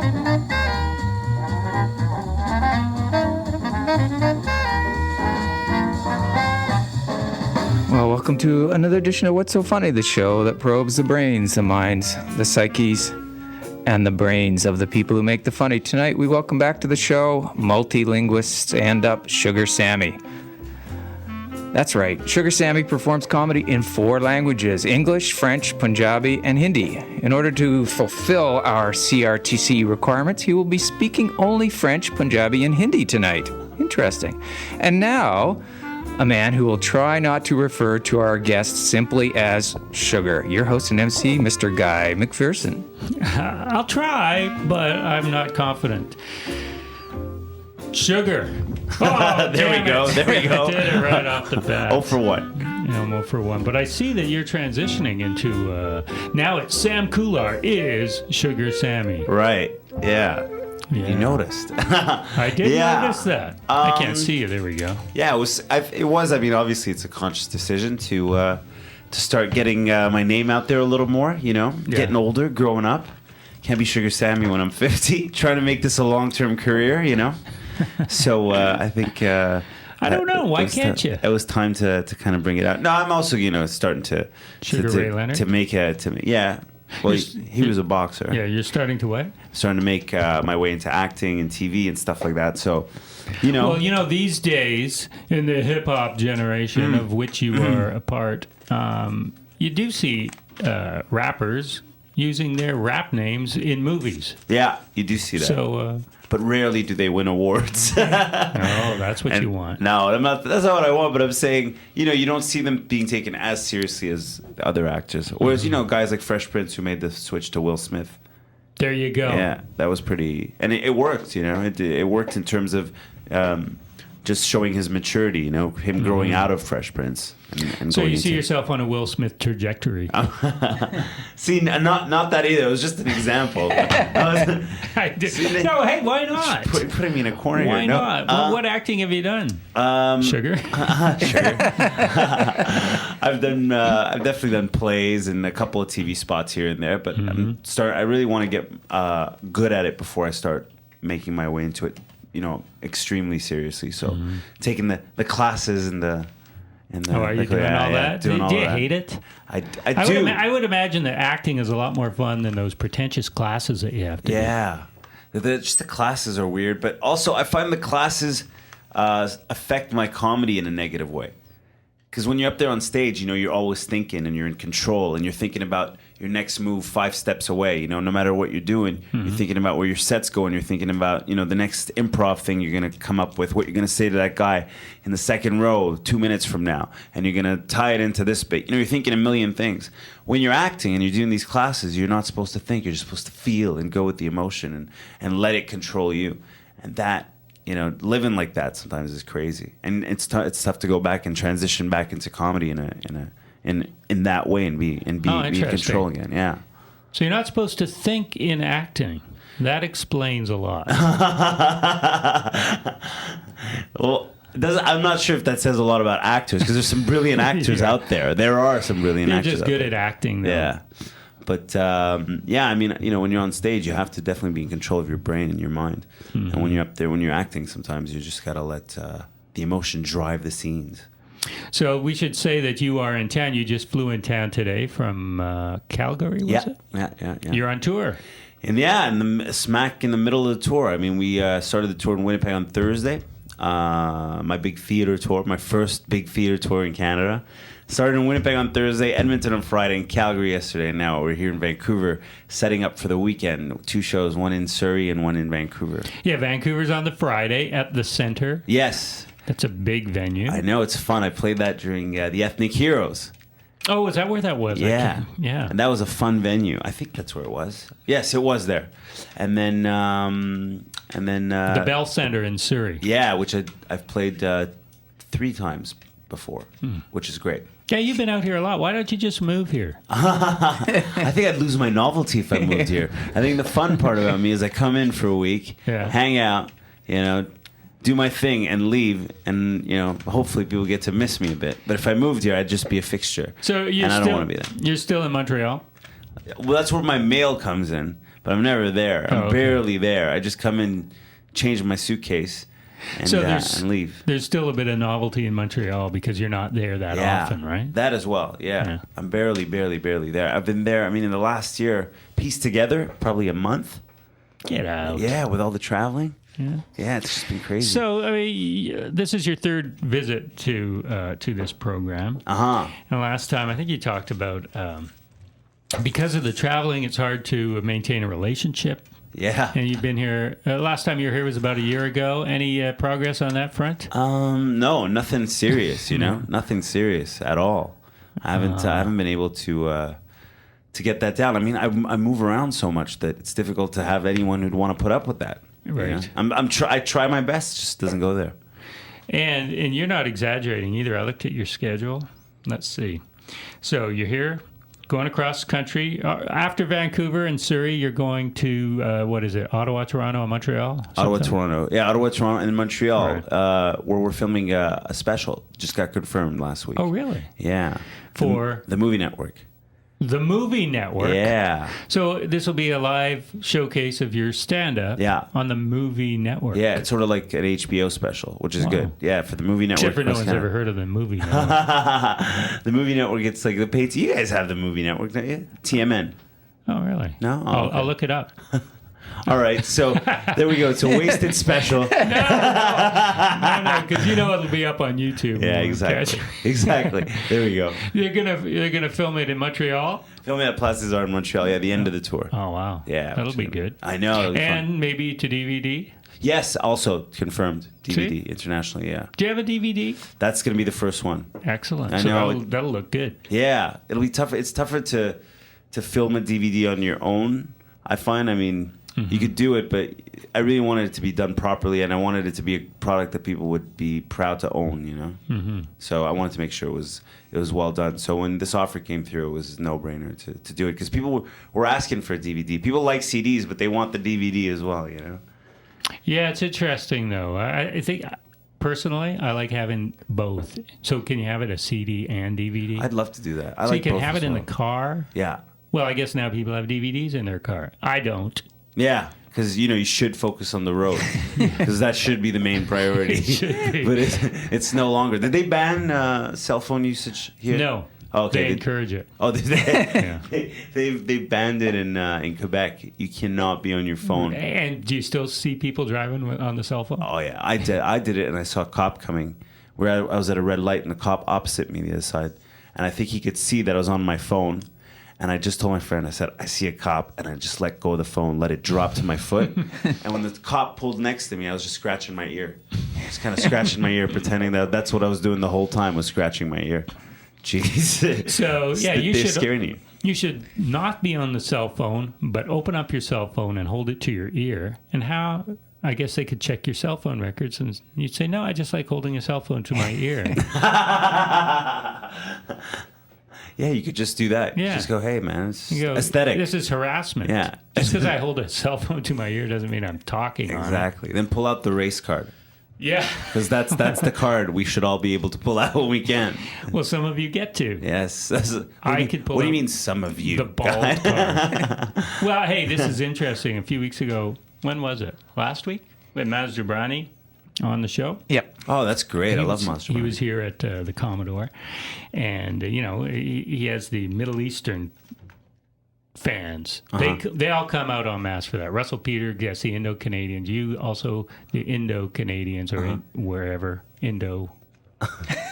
Well, welcome to another edition of What's So Funny, the show that probes the brains, the minds, the psyches, and the brains of the people who make the funny. Tonight, we welcome back to the show multilingual stand-up Sugar Sammy. That's right, Sugar Sammy performs comedy in 4 languages: English, French, Punjabi, and Hindi. In order to fulfill our CRTC requirements, he will be speaking only French, Punjabi, and Hindi tonight. Interesting. And now, a man who will try not to refer to our guests simply as Sugar. Your host and MC, Mr. Guy McPherson. I'll try, but I'm not confident. Sugar. Oh, There we go. I did it right off the bat. Oh for 1. Yeah, I'm 0 for 1. But I see that you're transitioning into, now it's Sam Kular is Sugar Sammy. Right. Yeah. Yeah. You noticed. I did notice that. I can't see you. There we go. Yeah, it was. I mean, obviously, it's a conscious decision to start getting my name out there a little more. You know, getting older, growing up. Can't be Sugar Sammy when I'm 50. Trying to make this a long-term career. You know. So I think. I don't know. Why can't you? It was time to kind of bring it out. No, I'm also starting to Sugar Ray Leonard? to make yeah. Well, he was a boxer. Yeah, you're starting to what? Starting to make my way into acting and TV and stuff like that. So, Well, these days, in the hip-hop generation of which you are a part, you do see rappers using their rap names in movies. Yeah, you do see that. So, but rarely do they win awards. oh, that's what you want. No, I'm not. That's not what I want. But I'm saying, you don't see them being taken as seriously as the other actors. Whereas, guys like Fresh Prince who made the switch to Will Smith. There you go. Yeah, that was pretty, and it worked. It worked in terms of just showing his maturity. Him growing out of Fresh Prince. And so you see yourself on a Will Smith trajectory. See, not that either. It was just an example. I did. No, hey, why not? Putting me in a corner why here. Not? Well, what acting have you done? Sugar. Sugar. I've definitely done plays and a couple of TV spots here and there, but I really want to get good at it before I start making my way into it. Extremely seriously. So taking the classes and the. Are you doing all that? Do you hate it? I do. I would imagine that acting is a lot more fun than those pretentious classes that you have to do. Yeah. Just the classes are weird, but also I find the classes affect my comedy in a negative way. Because when you're up there on stage, you're always thinking and you're in control and you're thinking about your next move 5 steps away. No matter what you're doing, you're thinking about where your set's going. You're thinking about, the next improv thing you're going to come up with, what you're going to say to that guy in the second row 2 minutes from now. And you're going to tie it into this bit. You're thinking a million things. When you're acting and you're doing these classes, you're not supposed to think. You're just supposed to feel and go with the emotion and let it control you. And that, living like that sometimes is crazy, and it's tough to go back and transition back into comedy in that way and be in control again. Yeah. So you're not supposed to think in acting. That explains a lot. Well, I'm not sure if that says a lot about actors because there's some brilliant actors out there. There are some brilliant actors. You're just good at acting, though. Yeah. But, when you're on stage, you have to definitely be in control of your brain and your mind. And when you're up there, when you're acting, sometimes you just got to let the emotion drive the scenes. So we should say that you are in town. You just flew in town today from Calgary, was it? Yeah. You're on tour. And smack in the middle of the tour. I mean, we started the tour in Winnipeg on Thursday. My big theater tour, my first big theater tour in Canada. Started in Winnipeg on Thursday, Edmonton on Friday, and Calgary yesterday. And now we're here in Vancouver, setting up for the weekend. 2 shows, one in Surrey and one in Vancouver. Yeah, Vancouver's on the Friday at the Center. Yes. That's a big venue. I know, it's fun. I played that during the Ethnic Heroes. Oh, is that where that was? Yeah. Yeah. And that was a fun venue. I think that's where it was. Yes, it was there. And then... the Bell Center in Surrey. Yeah, which I've played 3 times before, which is great. Yeah, you've been out here a lot. Why don't you just move here? I think I'd lose my novelty if I moved here. I think the fun part about me is I come in for a week, hang out, do my thing and leave, and hopefully people get to miss me a bit. But if I moved here, I'd just be a fixture. So I don't want to be there. You're still in Montreal? Well, that's where my mail comes in. but I'm never there. I'm okay. barely there. I just come in, change my suitcase, and, and leave. There's still a bit of novelty in Montreal because you're not there that often, right? That as well, yeah. I'm barely there. I've been there, I mean, in the last year, pieced together, probably a month. Get out. Yeah, with all the traveling. Yeah, it's just been crazy. So, I mean, this is your third visit to this program. Uh-huh. And last time, I think you talked about because of the traveling, it's hard to maintain a relationship. Yeah. And you've been here. Last time you were here was about a year ago. Any progress on that front? No, nothing serious. You know, nothing serious at all. I haven't been able to get that down. I mean, I move around so much that it's difficult to have anyone who'd want to put up with that. Right. You know? I try my best, just doesn't go there. And you're not exaggerating either. I looked at your schedule. Let's see. So you're here. Going across country. After Vancouver and Surrey, you're going to, what is it, Ottawa, Toronto, and Montreal? Ottawa, Toronto. Yeah, Ottawa, Toronto, and Montreal, right. Where we're filming a special. Just got confirmed last week. Oh, really? Yeah. For? The Movie Network. The Movie Network? Yeah. So this will be a live showcase of your stand-up on the Movie Network. Yeah, it's sort of like an HBO special, which is good. Yeah, for the Movie Network. Except for no one's ever heard of the Movie Network. The Movie Network gets like the pay. You guys have the Movie Network, don't you? TMN. Oh, really? No? I'll look it up. All right, so there we go. It's a wasted special. No, because you know it'll be up on YouTube. Yeah, exactly. Exactly. There we go. You're gonna film it in Montreal. Film it at Place des Arts in Montreal. Yeah, the end of the tour. Oh wow. Yeah, that'll be good. I know. It'll be and fun. maybe to DVD. Yes, also confirmed DVD See? internationally. Yeah. Do you have a DVD? That's gonna be the first one. Excellent. I so know. that'll look good. Yeah, it'll be tougher. It's tougher to film a DVD on your own. I find. I mean. You could do it, but I really wanted it to be done properly, and I wanted it to be a product that people would be proud to own, you know? Mm-hmm. So I wanted to make sure it was well done. So when this offer came through, it was a no-brainer to do it, because people were asking for a DVD. People like CDs, but they want the DVD as well, you know? Yeah, it's interesting, though. I think, personally, I like having both. So can you have it a CD and DVD? I'd love to do that. So you can have it in the car? Yeah. Well, I guess now people have DVDs in their car. I don't. Yeah, because you should focus on the road, because that should be the main priority. It should be. But it's no longer. Did they ban cell phone usage here? No. Oh, okay. They encourage it. Oh, did they? Yeah. They've banned it in Quebec. You cannot be on your phone. And do you still see people driving on the cell phone? Oh yeah, I did it, and I saw a cop coming. Where I was at a red light, and the cop opposite me, the other side, and I think he could see that I was on my phone. And I just told my friend, I said, I see a cop, and I just let go of the phone, let it drop to my foot. And when the cop pulled next to me, I was just scratching my ear. Just kind of scratching my ear, pretending that that's what I was doing the whole time, was scratching my ear. Jeez. So, yeah, they're scaring you. You should not be on the cell phone, but open up your cell phone and hold it to your ear. And how... I guess they could check your cell phone records, and you'd say, no, I just like holding a cell phone to my ear. Yeah, you could just do that. Yeah. Just go, hey, man, it's go, aesthetic. This is harassment. Yeah. Just because I hold a cell phone to my ear doesn't mean I'm talking Exactly. Then pull out the race card. Yeah. Because that's the card we should all be able to pull out when we can. Well, some of you get to. Yes. I could pull What do you mean, some of you? The bald card. Well, hey, this is interesting. A few weeks ago, when was it? Last week? We had Maz Jobrani on the show. Yep. Oh, that's great. I love Monster. He was here at the Commodore, and he has the Middle Eastern fans. They all come out en masse for that. Russell Peter gets the Indo-Canadians. You also the Indo-Canadians or wherever Indo.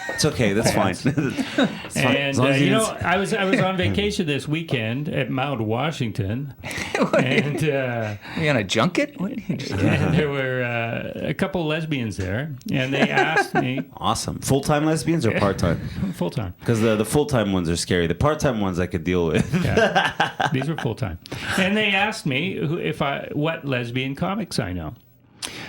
It's okay. That's fine. It's fine. And I was on vacation this weekend at Mount Washington, and you on a junket? and there were a couple lesbians there, and they asked me. Awesome. Full-time lesbians or part-time? Full-time. Because the full-time ones are scary. The part-time ones I could deal with. Yeah. These were full-time, and they asked me what lesbian comics I know.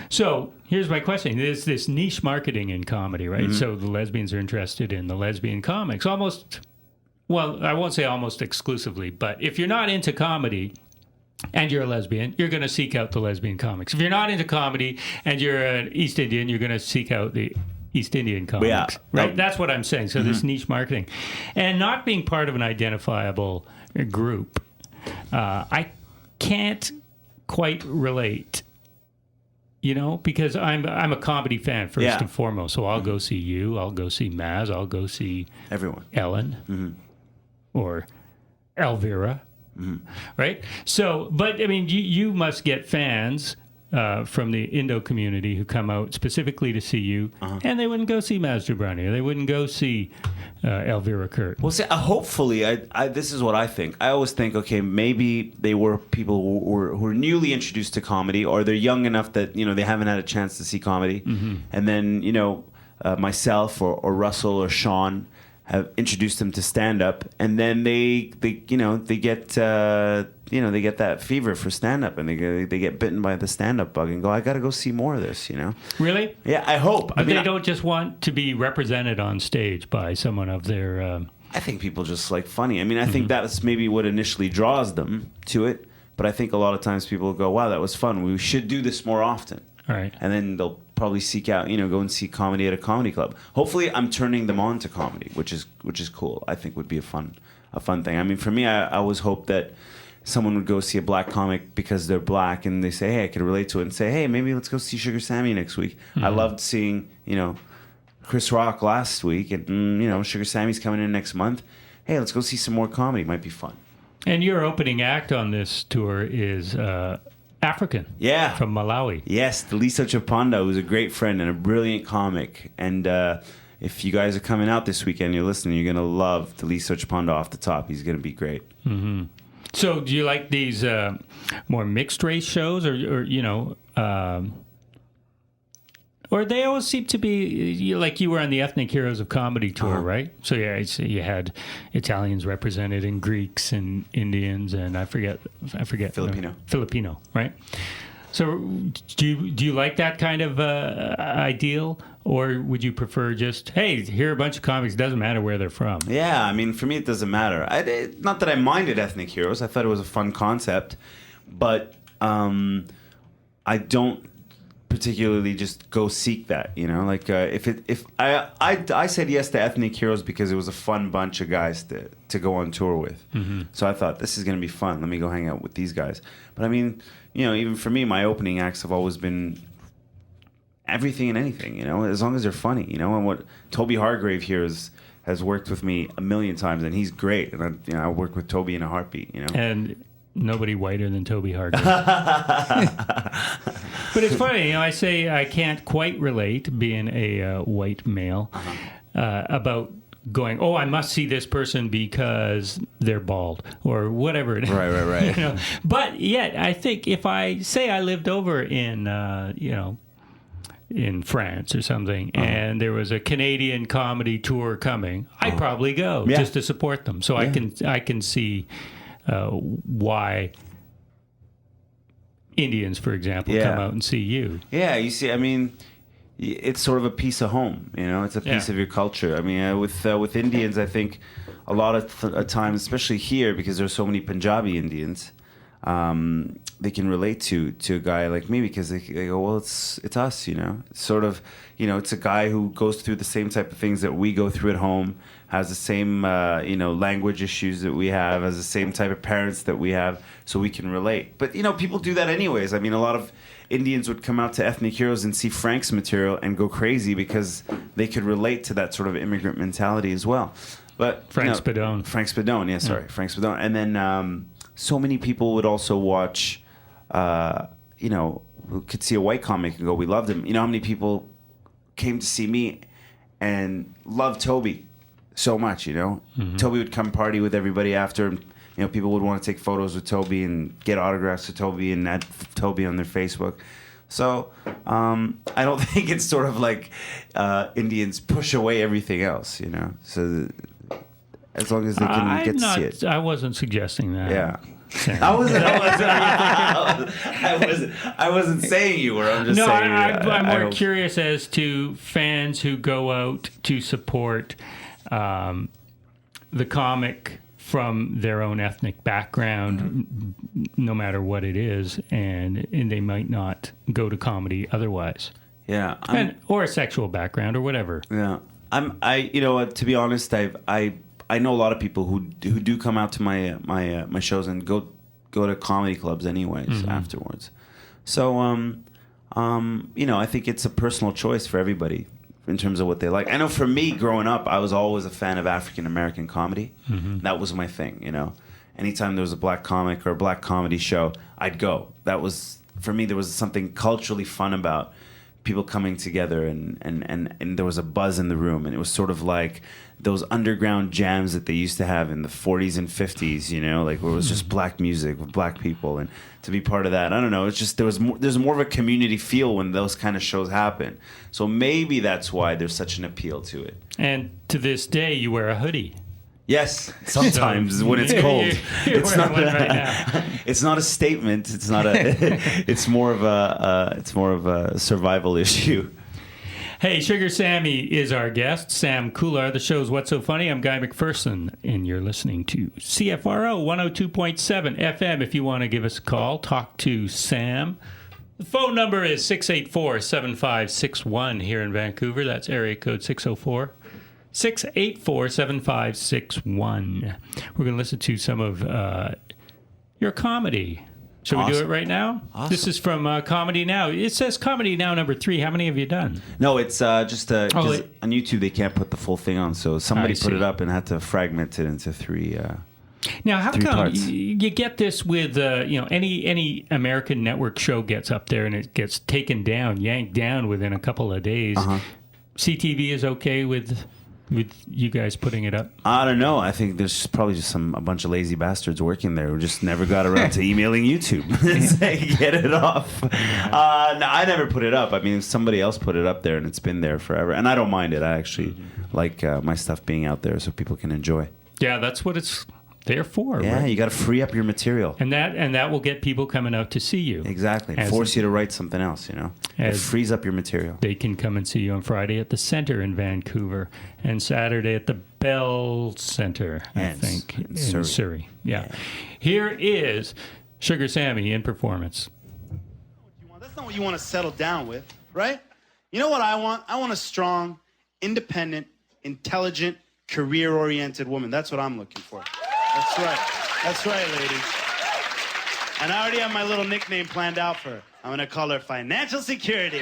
So here's my question. There's this niche marketing in comedy, right? Mm-hmm. So the lesbians are interested in the lesbian comics. I won't say almost exclusively, but if you're not into comedy and you're a lesbian, you're going to seek out the lesbian comics. If you're not into comedy and you're an East Indian, you're going to seek out the East Indian comics. Yeah. Right? No. That's what I'm saying. So this niche marketing. And not being part of an identifiable group, I can't quite relate. Because I'm a comedy fan first and foremost. So I'll go see you. I'll go see Maz. I'll go see everyone. Ellen or Elvira, right? So, but I mean, you must get fans from the Indo community who come out specifically to see you, and they wouldn't go see Maz Jobrani, or they wouldn't go see Elvira Kurt. Well, see, hopefully, I this is what I think. I always think, okay, maybe they were people who are newly introduced to comedy, or they're young enough that they haven't had a chance to see comedy, and then myself or Russell or Sean have introduced them to stand up, and then they get they get that fever for stand up, and they get bitten by the stand up bug and go, I got to go see more of this, Really? Yeah, I hope. But they don't just want to be represented on stage by someone of their I think people just like funny. I mean, I think that's maybe what initially draws them to it, but I think a lot of times people go, wow, that was fun. We should do this more often. All right. And then they'll probably seek out, go and see comedy at a comedy club. Hopefully, I'm turning them on to comedy, which is cool. I think would be a fun thing. I mean, for me, I always hope that someone would go see a black comic because they're black, and they say, hey, I could relate to it, and say, hey, maybe let's go see Sugar Sammy next week. I loved seeing, Chris Rock last week, and Sugar Sammy's coming in next month. Hey, let's go see some more comedy. Might be fun. And your opening act on this tour is African. Yeah. From Malawi. Yes, Daliso Chapanda, who's a great friend and a brilliant comic. And if you guys are coming out this weekend, you're listening, you're going to love Daliso Chapanda off the top. He's going to be great. So do you like these more mixed race shows, or they always seem to be like you were on the Ethnic Heroes of Comedy tour, right? So you had Italians represented and Greeks and Indians and I forget Filipino, right? So do you like that kind of ideal, or would you prefer just, hey, here are a bunch of comics, doesn't matter where they're from? Yeah, I mean, for me it doesn't matter. Not that I minded Ethnic Heroes. I thought it was a fun concept, but I don't particularly just go seek that, like if I said yes to Ethnic Heroes because it was a fun bunch of guys to go on tour with. So I thought, this is going to be fun, let me go hang out with these guys. But I mean, even for me, my opening acts have always been everything and anything, as long as they're funny, and what Toby Hargrave here has worked with me a million times, and he's great, and I work with Toby in a heartbeat, And nobody whiter than Toby Hargrave. But it's funny, I say I can't quite relate, being a white male, about going, oh, I must see this person because they're bald, or whatever it is. Right. But yet, I think if I say I lived over in, in France or something, and there was a Canadian comedy tour coming, I'd probably go just to support them. So I can see why Indians, for example, come out and see you. Yeah, you see, I mean, it's sort of a piece of home, it's a piece of your culture. I mean, with Indians, I think a lot of times, especially here, because there's so many Punjabi Indians, they can relate to a guy like me because they go, well, it's us, It's sort of, it's a guy who goes through the same type of things that we go through at home, has the same, language issues that we have, has the same type of parents that we have, so we can relate. But, people do that anyways. I mean, a lot of Indians would come out to Ethnic Heroes and see Frank's material and go crazy because they could relate to that sort of immigrant mentality as well. But Frank Spadone, Frank Spadone. And then so many people would also watch, who could see a white comic and go, we loved him. How many people came to see me and loved Toby so much, Toby would come party with everybody after, people would want to take photos with Toby and get autographs with Toby and add Toby on their Facebook. So I don't think it's sort of like Indians push away everything else, So as long as they can get to see it. I wasn't suggesting that. Yeah. I wasn't saying you were. I'm just saying. I'm more curious as to fans who go out to support the comic from their own ethnic background, no matter what it is, and they might not go to comedy otherwise. Yeah, or a sexual background or whatever. Yeah, to be honest, I know a lot of people who do come out to my shows and go go to comedy clubs anyways afterwards. So, I think it's a personal choice for everybody in terms of what they like. I know for me, growing up, I was always a fan of African American comedy. That was my thing, Anytime there was a black comic or a black comedy show, I'd go. That was, for me, there was something culturally fun about people coming together, and there was a buzz in the room, and it was sort of like those underground jams that they used to have in the 40s and 50s, like where it was just black music with black people, and to be part of that, I don't know, it's just there's more of a community feel when those kind of shows happen. So maybe that's why there's such an appeal to it. And to this day, you wear a hoodie. Yes, sometimes when it's cold. It's not right now. It's not a statement. It's not a. It's more of a survival issue. Hey, Sugar Sammy is our guest. Sam Kular. The show's What's So Funny. I'm Guy McPherson, and you're listening to CFRO 102.7 FM. If you want to give us a call, talk to Sam. The phone number is 684-7561 here in Vancouver. That's area code 604-7561. We're going to listen to some of your comedy. Should we do it right now? Awesome. This is from Comedy Now. It says Comedy Now number 3. How many have you done? No, it's just on YouTube they can't put the full thing on, so somebody put it up and had to fragment it into three. Now, how come parts. you get this with any American network show gets up there and it gets taken down, yanked down within a couple of days? CTV is okay with you guys putting it up? I don't know. I think there's probably just a bunch of lazy bastards working there who just never got around to emailing YouTube and say, get it off. No, I never put it up. I mean, somebody else put it up there, and it's been there forever. And I don't mind it. I actually like my stuff being out there so people can enjoy. Yeah, that's what it's there for. Yeah, right? you got to free up your material. And that will get people coming out to see you. Exactly. Force you to write something else, It frees up your material. They can come and see you on Friday at the Center in Vancouver and Saturday at the Bell Center, I think, in Surrey. Yeah. Here is Sugar Sammy in performance. That's not what you want to settle down with, right? You know what I want? I want a strong, independent, intelligent, career-oriented woman. That's what I'm looking for. That's right. That's right, ladies. And I already have my little nickname planned out for her. I'm going to call her Financial Security.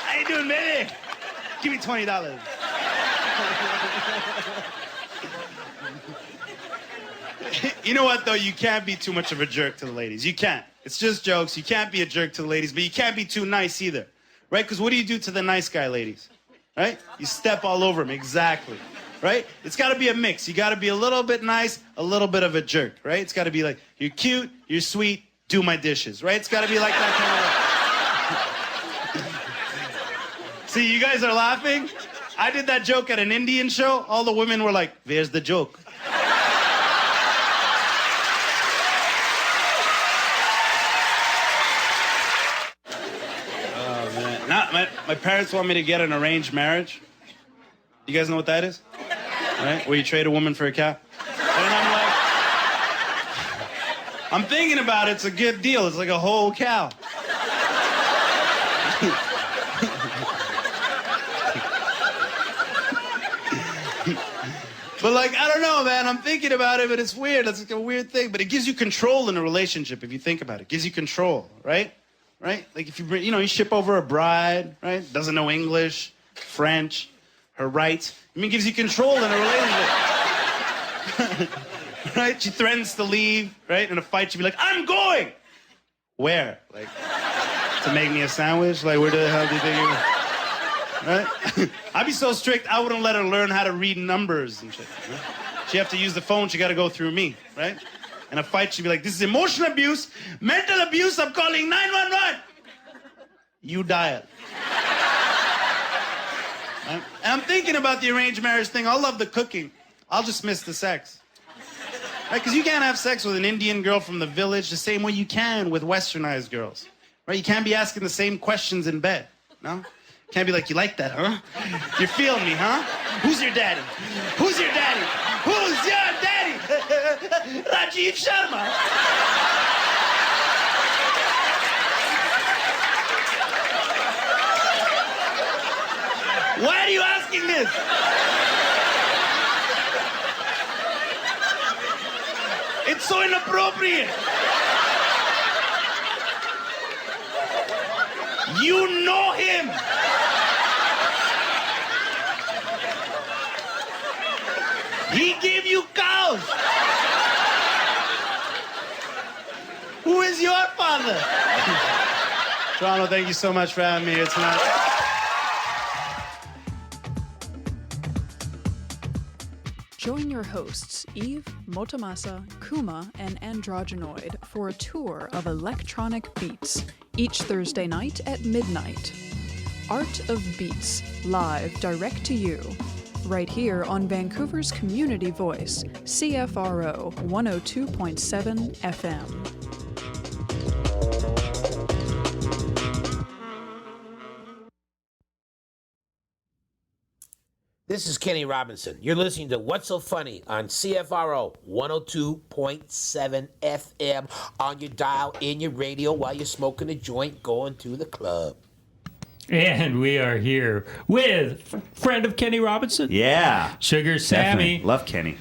How you doing, baby? Give me $20. You know what, though? You can't be too much of a jerk to the ladies. You can't. It's just jokes. You can't be a jerk to the ladies, but you can't be too nice either. Right? Because what do you do to the nice guy, ladies? Right? You step all over him. Exactly. Right? It's got to be a mix. You got to be a little bit nice, a little bit of a jerk. Right? It's got to be like, you're cute, you're sweet, do my dishes. Right? It's got to be like that kind of See, you guys are laughing? I did that joke at an Indian show. All the women were like, "Where's the joke?" My parents want me to get an arranged marriage. You guys know what that is? Right? Where you trade a woman for a cow. And I'm like, I'm thinking about it. It's a good deal. It's like a whole cow. But like, I don't know, man. I'm thinking about it, but it's weird. It's like a weird thing. But it gives you control in a relationship if you think about it. It gives you control, right? Right? Like if you bring, you ship over a bride, right? Doesn't know English, French, her rights. I mean, it gives you control in a relationship. Right? She threatens to leave, right? In a fight, she'd be like, "I'm going." Where? Like, to make me a sandwich? Like, where the hell do you think you're... Right? I'd be so strict, I wouldn't let her learn how to read numbers and shit. Right? She have to use the phone, she got to go through me, right? In a fight, she'd be like, "This is emotional abuse, mental abuse, I'm calling 911. You dial." Right? And I'm thinking about the arranged marriage thing. I'll love the cooking. I'll just miss the sex. Right? Because you can't have sex with an Indian girl from the village the same way you can with westernized girls. Right? You can't be asking the same questions in bed. No? Can't be like, "You like that, huh? You're feeling me, huh? Who's your daddy? Who's your daddy? Who's your daddy?" Rajiv Sharma. Why are you asking this? It's so inappropriate. You know him. He gave you cows. Who is your father? Toronto, thank you so much for having me here tonight. Join your hosts, Eve, Motomasa, Kuma, and Androgynoid for a tour of electronic beats each Thursday night at midnight. Art of Beats, live direct to you, right here on Vancouver's community voice, CFRO 102.7 FM. This is Kenny Robinson. You're listening to What's So Funny on CFRO 102.7 FM on your dial, in your radio, while you're smoking a joint, going to the club. And we are here with friend of Kenny Robinson. Yeah. Sugar Sammy. Definitely. Love Kenny.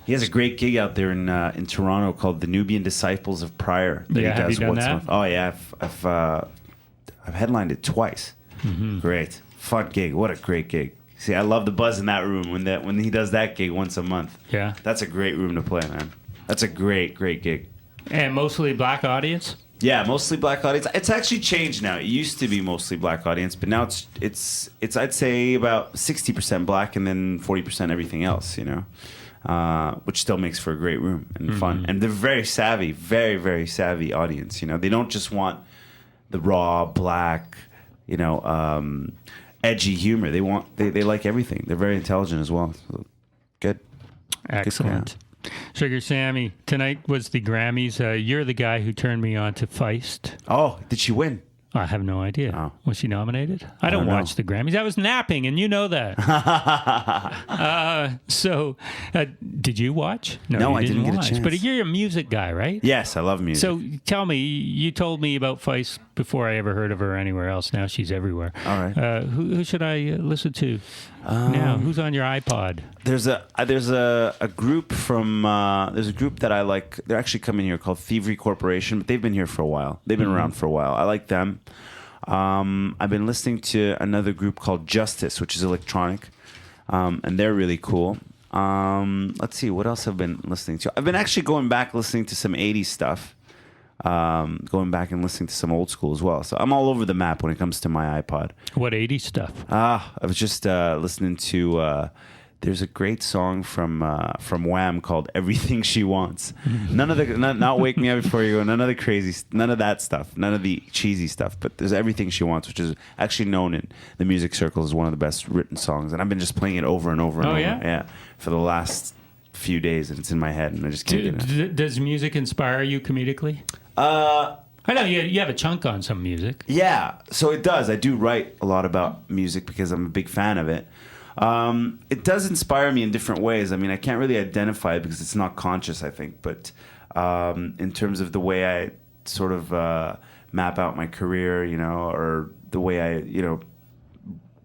He has a great gig out there in Toronto called the Nubian Disciples of Prayer. That Yeah, he have does you done once a that? month. Oh yeah, I've headlined it twice. Mm-hmm. Great, fun gig. What a great gig. See, I love the buzz in that room when he does that gig once a month. Yeah. That's a great room to play, man. That's a great gig. And mostly black audience? Yeah, mostly black audience. It's actually changed now. It used to be mostly black audience, but now it's I'd say about 60% black and then 40% everything else, you know, which still makes for a great room and fun. And they're very savvy, very savvy audience. You know, they don't just want the raw black, you know, edgy humor. They like everything. They're very intelligent as well. So, good. Excellent. Sugar Sammy, tonight was the Grammys. You're the guy who turned me on to Feist. Oh, did she win? I have no idea. Oh. Was she nominated? I don't know. watch the Grammys. I was napping, and you know that. Did you watch? No, you I didn't get a watch. chance. But you're a music guy, right? Yes, I love music. So tell me, you told me about Feist before I ever heard of her anywhere else. Now she's everywhere. All right. Who should I listen to now? Who's on your iPod? There's a group from there's a group that I like. They're actually coming here called Thievery Corporation, but they've been here for a while. They've been around for a while. I like them. I've been listening to another group called Justice, which is electronic, and they're really cool. Let's see what else I've been listening to. I've been actually going back listening to some 80s stuff. Going back and listening to some old school as well. So I'm all over the map when it comes to my iPod. What 80s stuff? I was just listening to. There's a great song from Wham called "Everything She Wants." None of the not "Wake Me Up Before You Go." None of the crazy, none of that stuff. None of the cheesy stuff. But there's "Everything She Wants," which is actually known in the music circles as one of the best written songs. And I've been just playing it over and over and over. Yeah? For the last few days, and it's in my head, and I just can't get it. Does music inspire you comedically? I know you have a chunk on some music. Yeah, so it does. I do write a lot about music because I'm a big fan of it. It does inspire me in different ways. I mean, I can't really identify it because it's not conscious, I think. But in terms of the way I sort of map out my career, you know, or the way I, you know,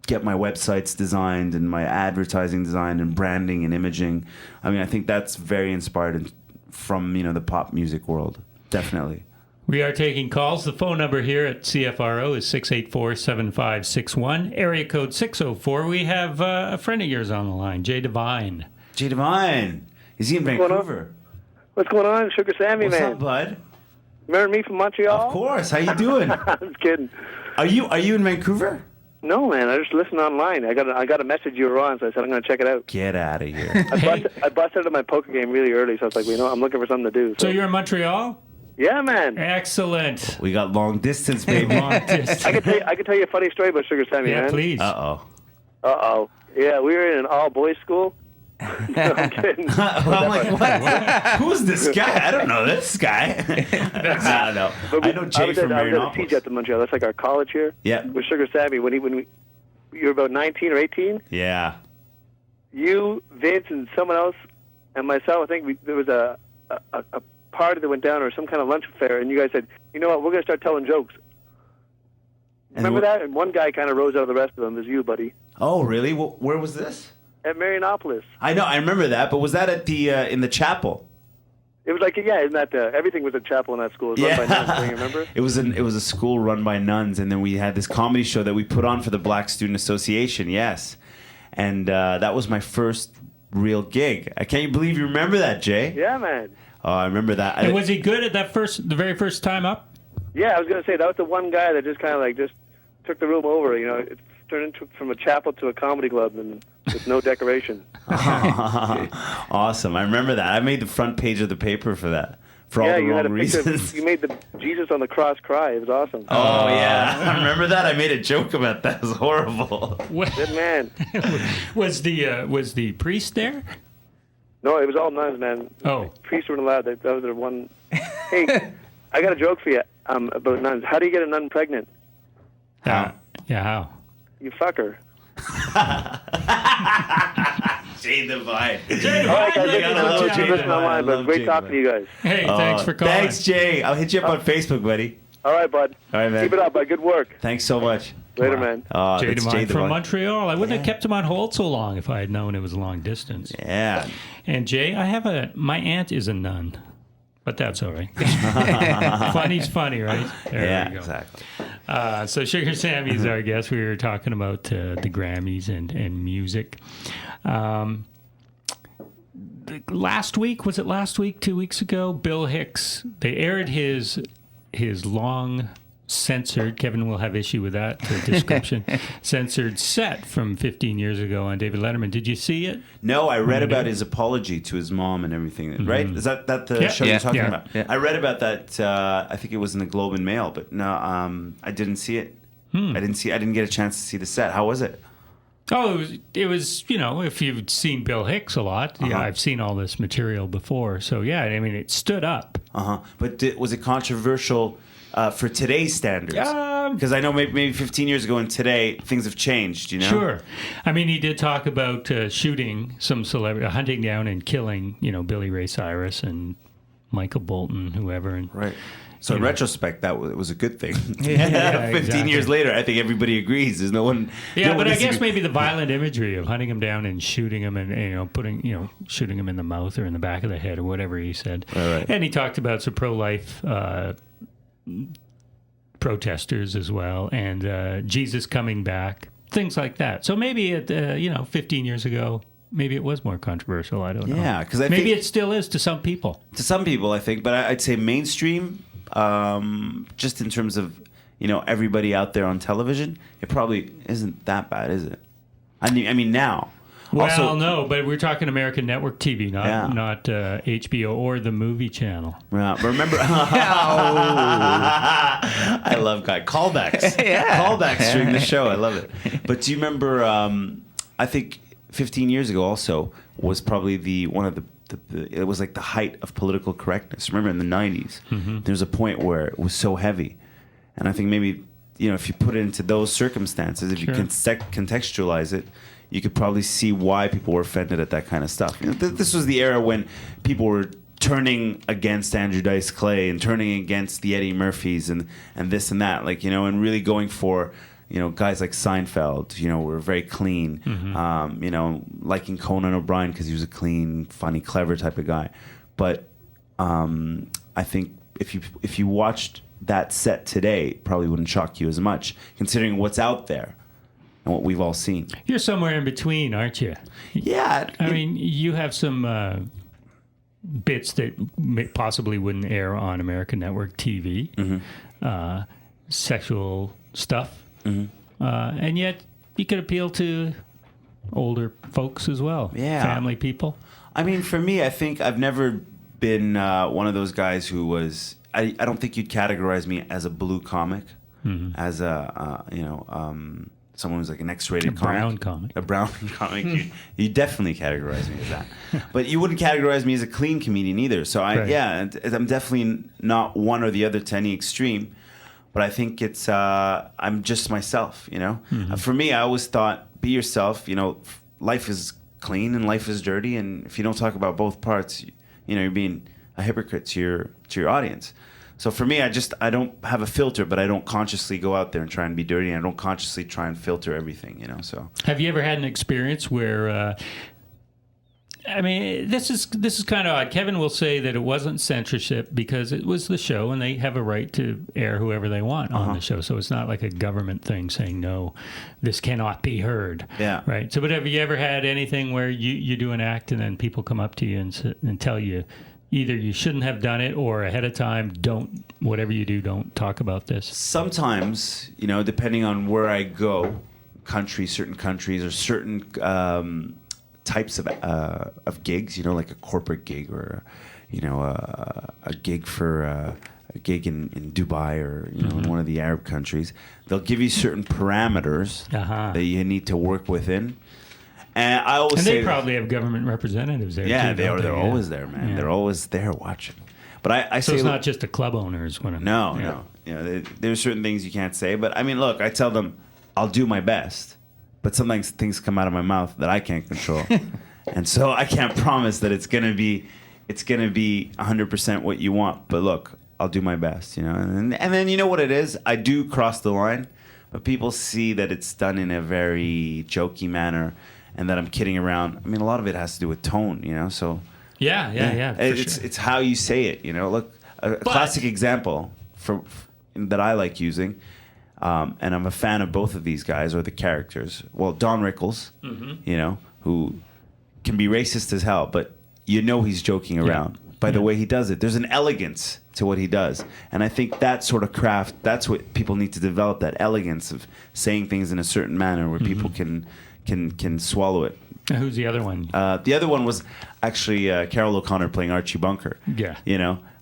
get my websites designed and my advertising designed and branding and imaging. I mean, I think that's very inspired from, you know, the pop music world. Definitely. We are taking calls. The phone number here at CFRO is 684-7561, area code 604. We have a friend of yours on the line, Jay Devine. Jay Devine. Is he in Vancouver? What's going on, Sugar Sammy, What's man? up, bud? Remember me from Montreal? Of course. How you doing? I'm just kidding. Are you in Vancouver? No, man. I just listened online. I got a message you were on, so I said I'm going to check it out. Get out of here. I busted out my poker game really early, so I was like, well, you know, I'm looking for something to do. So you're in Montreal? Yeah, man. Excellent. We got long distance, baby. Long distance. I can tell you a funny story about Sugar Sammy, Yeah, man. please. Uh-oh. Yeah, we were in an all-boys school. No, I'm kidding. I'm like, what? Who's this guy? I don't know this guy. I don't know. I know Jay from I was at a Marinopolis. TJ at Montreal. That's like our college here. Yeah. With Sugar Sammy, when you were about 19 or 18, Yeah. you, Vince, and someone else, and myself, I think there was a party that went down or some kind of lunch affair, and you guys said, you know what, we're going to start telling jokes. Remember that? And one guy kind of rose out of the rest of them. It was you, buddy. Oh, really? Where was this? At Marinopolis. I know. I remember that. But was that at the in the chapel? It was like, yeah, isn't that everything was a chapel in that school? It was run by nuns, don't you remember? It was a school run by nuns, and then we had this comedy show that we put on for the Black Student Association. Yes, and that was my first real gig. I can't believe you remember that, Jay. Yeah, man. Oh, I remember that. And was he good at the very first time up? Yeah, I was gonna say that was the one guy that just kind of like just took the room over. You know, it turned into from a chapel to a comedy club, and with no decoration. Awesome! I remember that. I made the front page of the paper for that. For all Yeah, the you had a wrong picture. reasons. You made the Jesus on the cross cry. It was awesome. Oh yeah, I remember that. I made a joke about that. It was horrible. Good man. Was the priest there? No, it was all nuns, man. Oh. Priests weren't allowed. That was their one. Hey, I got a joke for you about nuns. How do you get a nun pregnant? How? Yeah, how? You fuck her. Jay Divine. All right, guys, I love Jay listen online, but Divine. great talking to you guys. Hey, thanks for calling. Thanks, Jay. I'll hit you up on Facebook, buddy. All right, bud. All right, man. Keep it up, bud. Good work. Thanks so much. Later, man. Jay That's Divine from Divine. Montreal. I wouldn't have kept him on hold so long if I had known it was a long distance. Yeah. And Jay, my aunt is a nun, but that's all right. Funny's funny, right? There Yeah, we go. exactly. So Sugar Sammy is our guest. We were talking about the Grammys and music. Last week, 2 weeks ago, Bill Hicks, they aired his long censored, Kevin will have issue with that description, censored set from 15 years ago on David Letterman. Did you see it? No, I read about his apology to his mom and everything, right? Is that the show you're talking about? Yeah. I read about that, I think it was in the Globe and Mail, but no, I didn't see it. I didn't get a chance to see the set. How was it? Oh, it was, if you've seen Bill Hicks a lot, yeah, I've seen all this material before. So, yeah, I mean, it stood up. But was it controversial for today's standards? Because I know maybe 15 years ago and today, things have changed, Sure. I mean, he did talk about shooting some celebrity, hunting down and killing, Billy Ray Cyrus and Michael Bolton, whoever. And, Right. So in retrospect, it was a good thing. Yeah, 15 years later, I think everybody agrees. There's no one. Yeah, no but one I guess disagree- maybe the violent imagery of hunting him down and shooting him and shooting him in the mouth or in the back of the head or whatever he said. Right. And he talked about some pro-life protesters as well, and Jesus coming back, things like that. So maybe at 15 years ago, maybe it was more controversial. I don't know. Yeah, because maybe it still is to some people. To some people, I think, but I'd say mainstream, just in terms of everybody out there on television, it probably isn't that bad, is it? I mean now. Well, Also, no, but we're talking American network TV, not HBO or the movie channel. Yeah, but remember, I love callbacks. Callbacks during the show. I love it. But do you remember? I think 15 years ago, also was probably one of the it was like the height of political correctness. Remember in the 90s, there's a point where it was so heavy, and I think maybe if you put it into those circumstances, if you contextualize it, you could probably see why people were offended at that kind of stuff. This was the era when people were turning against Andrew Dice Clay and turning against the Eddie Murphys and this and that, and really going for guys like Seinfeld, were very clean, liking Conan O'Brien because he was a clean, funny, clever type of guy. But I think if you watched that set today, it probably wouldn't shock you as much, considering what's out there and what we've all seen. You're somewhere in between, aren't you? Yeah. I mean, you have some bits that possibly wouldn't air on American network TV, sexual stuff, and yet you could appeal to older folks as well, family people. I mean, for me, I think I've never been one of those guys who was. I don't think you'd categorize me as a blue comic, as a someone who's like an X-rated comic. A brown comic. You definitely categorize me as that. But you wouldn't categorize me as a clean comedian either. So I'm definitely not one or the other to any extreme. But I think it's I'm just myself, For me, I always thought, be yourself. Life is clean and life is dirty, and if you don't talk about both parts, you're being a hypocrite to your audience. So for me, I don't have a filter, but I don't consciously go out there and try and be dirty, and I don't consciously try and filter everything, So have you ever had an experience where I mean, this is kind of odd. Kevin will say that it wasn't censorship because it was the show, and they have a right to air whoever they want on the show. So it's not like a government thing saying no, this cannot be heard. Yeah. Right. So, but have you ever had anything where you do an act and then people come up to you and tell you either you shouldn't have done it or ahead of time, whatever you do, don't talk about this? Sometimes, depending on where I go, certain countries or certain types of gigs, like a corporate gig or, a gig for a gig in Dubai or, in one of the Arab countries, they'll give you certain parameters that you need to work within. And I always say they probably have government representatives there. Yeah, too, they're always there, man. Yeah. They're always there watching. But I say so it's not just the club owners. No. There's certain things you can't say. But I mean, look, I tell them I'll do my best. But sometimes things come out of my mouth that I can't control. And so I can't promise that it's gonna be 100% what you want. But look, I'll do my best, And then you know what it is? I do cross the line, but people see that it's done in a very jokey manner. And that I'm kidding around. I mean, a lot of it has to do with tone, So yeah. It's how you say it, Look, a classic example that I like using, and I'm a fan of both of these guys or the characters. Well, Don Rickles, who can be racist as hell, but he's joking around by the way he does it. There's an elegance to what he does, and I think that sort of craft, that's what people need to develop, that elegance of saying things in a certain manner where people can swallow it. Who's the other one? The other one was actually Carol O'Connor playing Archie Bunker. Yeah.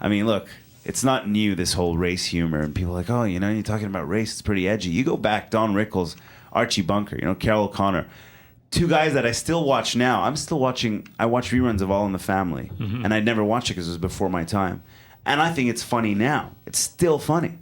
I mean, look, it's not new, this whole race humor. And people are like, oh, you're talking about race. It's pretty edgy. You go back, Don Rickles, Archie Bunker, Carol O'Connor. Two guys that I still watch now. I watch reruns of All in the Family. And I'd never watched it because it was before my time. And I think it's funny now. It's still funny.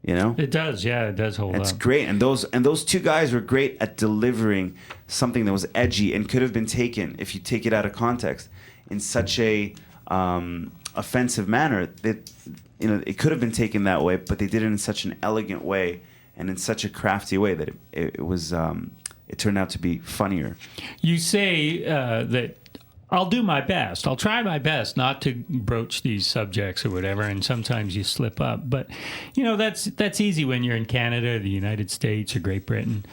It does, it does hold up. It's great, and those two guys were great at delivering something that was edgy and could have been taken, if you take it out of context, in such a offensive manner that it could have been taken that way, but they did it in such an elegant way and in such a crafty way that it turned out to be funnier. You say that I'll do my best. I'll try my best not to broach these subjects or whatever, and sometimes you slip up. But, that's easy when you're in Canada, the United States, or Great Britain.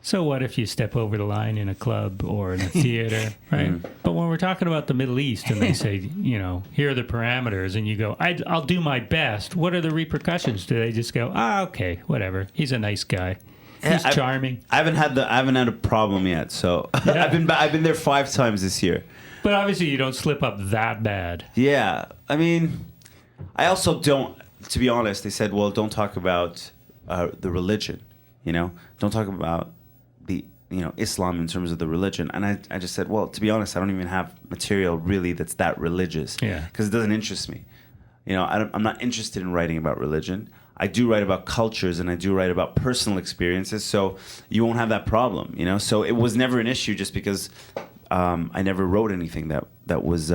So what if you step over the line in a club or in a theater, right? But when we're talking about the Middle East and they say, here are the parameters, and you go, I'll do my best, what are the repercussions? Do they just go, okay, whatever, he's a nice guy. He's charming. I haven't had a problem yet, so I've been there 5 times this year. But obviously you don't slip up that bad. Yeah. I mean, I also don't, to be honest, they said, well, don't talk about the religion, Don't talk about the, Islam in terms of the religion. And I just said, well, to be honest, I don't even have material really that's that religious. Yeah. Because it doesn't interest me. I'm not interested in writing about religion. I do write about cultures and I do write about personal experiences. So you won't have that problem, So it was never an issue just because... I never wrote anything that was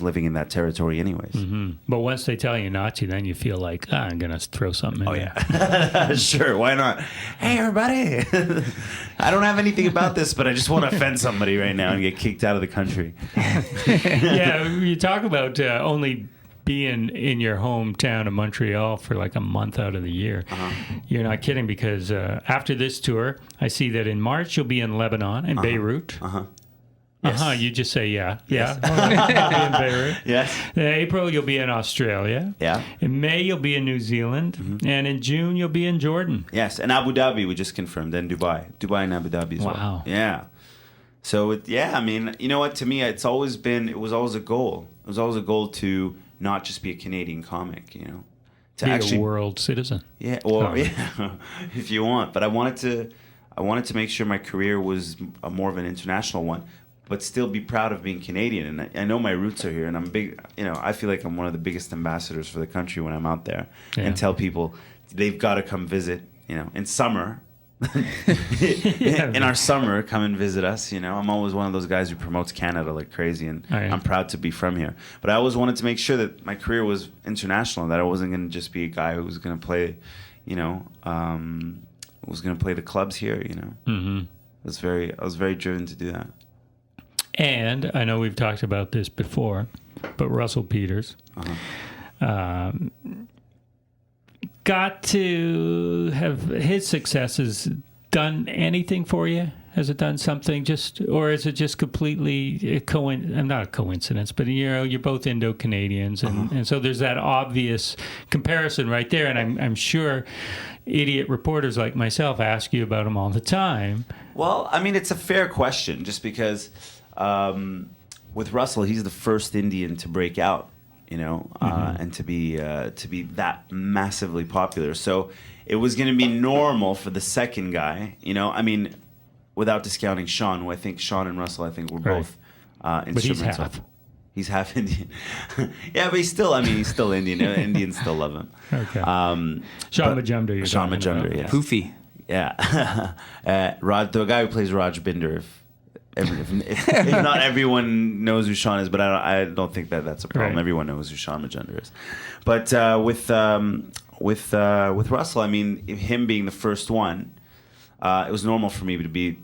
living in that territory, anyways. Mm-hmm. But once they tell you not to, then you feel like I'm gonna throw something in. Oh yeah, sure, why not? Hey everybody, I don't have anything about this, but I just want to offend somebody right now and get kicked out of the country. Yeah, you talk about only being in your hometown of Montreal for like a month out of the year. You're not kidding, because after this tour, I see that in March you'll be in Lebanon and Beirut. Yes. You just say yeah. Yes. Yeah. You'll be in Beirut. Yes. In April you'll be in Australia. Yeah. In May you'll be in New Zealand, and in June you'll be in Jordan. Yes, and Abu Dhabi we just confirmed, and Dubai and Abu Dhabi as well. Wow. Yeah. So I mean, you know what? To me, it was always a goal. It was always a goal to not just be a Canadian comic, to be actually a world citizen. Yeah, or yeah, if you want. But I wanted to make sure my career was more of an international one, but still be proud of being Canadian. And I know my roots are here, and I'm big. I feel like I'm one of the biggest ambassadors for the country when I'm out there, and tell people they've got to come visit. In summer. In our summer, come and visit us. I'm always one of those guys who promotes Canada like crazy, and I'm proud to be from here. But I always wanted to make sure that my career was international, that I wasn't going to just be a guy who was going to play, was going to play the clubs here. I was very driven to do that. And I know we've talked about this before, but Russell Peters got to have his successes done anything for you? Has it done something or is it just completely not a coincidence, but you're both Indo-Canadians, and so there's that obvious comparison right there, and I'm sure idiot reporters like myself ask you about him all the time. Well, I mean, it's a fair question, just because with Russell, he's the first Indian to break out, and to be that massively popular. So it was going to be normal for the second guy, I mean, without discounting Sean, who I think Sean and Russell, I think were both instrumental. But he's half. He's half Indian. Yeah, but he's still Indian. Indians still love him. Okay. Sean Majumdar. Sean Majumdar, yeah. Poofy. Yeah. The guy who plays Raj Binder, if not everyone knows who Sean is, but I don't think that's a problem. Right. Everyone knows who Sean Majumdar is. But with Russell, I mean, him being the first one, it was normal for me to be